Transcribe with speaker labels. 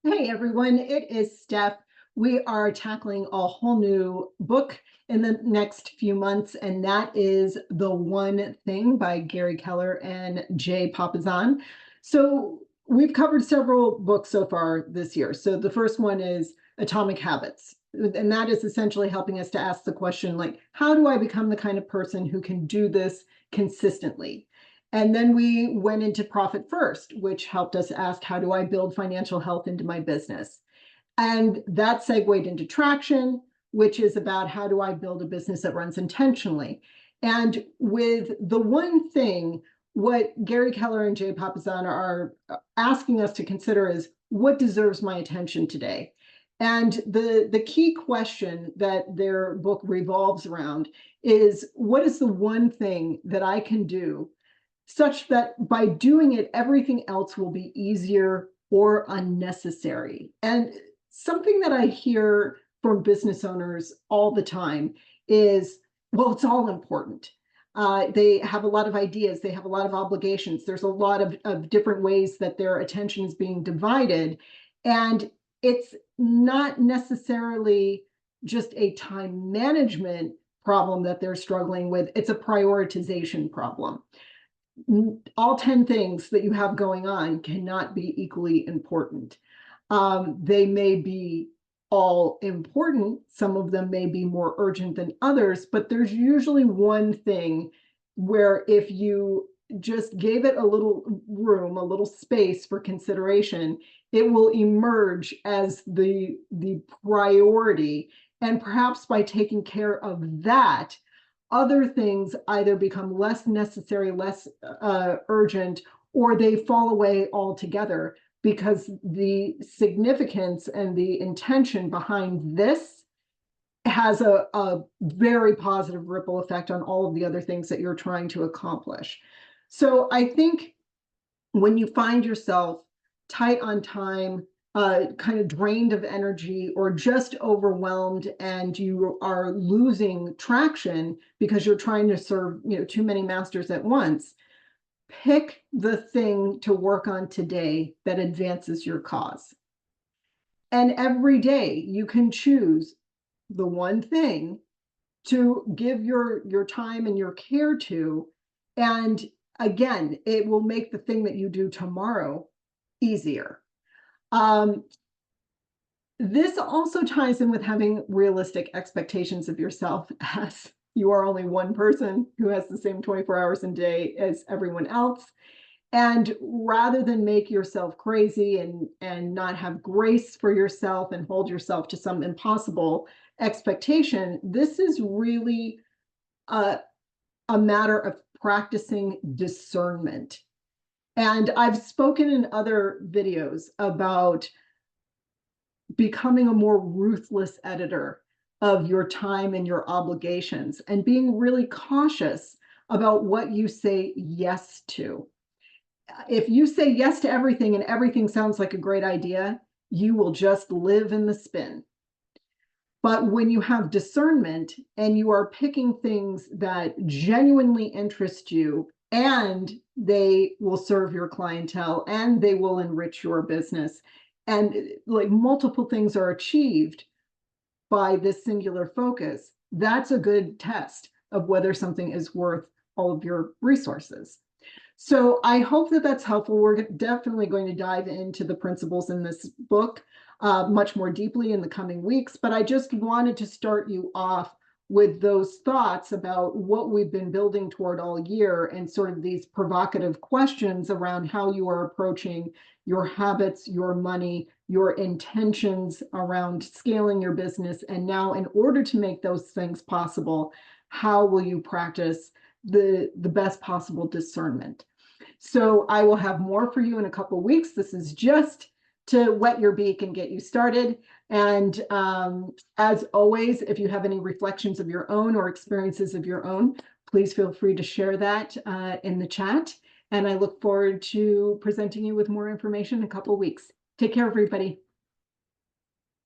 Speaker 1: Hey everyone, it is Steph. We are tackling a whole new book in the next few months, and that is The One Thing by Gary Keller and Jay Papasan. So we've covered several books so far this year. So the first one is Atomic Habits, and that is essentially helping us to ask the question, like, how do I become the kind of person who can do this consistently? And then we went into Profit First, which helped us ask, how do I build financial health into my business? And that segued into Traction, which is about how do I build a business that runs intentionally? And with The One Thing, what Gary Keller and Jay Papasan are asking us to consider is, what deserves my attention today? And the key question that their book revolves around is, what is the one thing that I can do such that by doing it, everything else will be easier or unnecessary? And something that I hear from business owners all the time is, well, it's all important. They have a lot of ideas, they have a lot of obligations, there's a lot of different ways that their attention is being divided. And it's not necessarily just a time management problem that they're struggling with, it's a prioritization problem. All 10 things that you have going on cannot be equally important. They may be all important. Some of them may be more urgent than others, but there's usually one thing where if you just gave it a little room, a little space for consideration, it will emerge as the priority. And perhaps by taking care of that, other things either become less necessary, less urgent, or they fall away altogether, because the significance and the intention behind this has a very positive ripple effect on all of the other things that you're trying to accomplish. So I think when you find yourself tight on time, kind of drained of energy, or just overwhelmed, and you are losing traction because you're trying to serve, too many masters at once, pick the thing to work on today that advances your cause. And every day you can choose the one thing to give your time and your care to. And again, it will make the thing that you do tomorrow easier. This also ties in with having realistic expectations of yourself, as you are only one person who has the same 24 hours a day as everyone else. And rather than make yourself crazy and not have grace for yourself and hold yourself to some impossible expectation, this is really a matter of practicing discernment. And I've spoken in other videos about becoming a more ruthless editor of your time and your obligations, and being really cautious about what you say yes to. If you say yes to everything and everything sounds like a great idea, you will just live in the spin. But when you have discernment and you are picking things that genuinely interest you, and they will serve your clientele and they will enrich your business, and like multiple things are achieved by this singular focus, that's a good test of whether something is worth all of your resources. So I hope that that's helpful. We're definitely going to dive into the principles in this book much more deeply in the coming weeks, but I just wanted to start you off with those thoughts about what we've been building toward all year, and sort of these provocative questions around how you are approaching your habits, your money, your intentions around scaling your business. And now, in order to make those things possible, how will you practice the best possible discernment? So I will have more for you in a couple of weeks. This is just to wet your beak and get you started. And as always, if you have any reflections of your own or experiences of your own, please feel free to share that in the chat. And I look forward to presenting you with more information in a couple of weeks. Take care, everybody.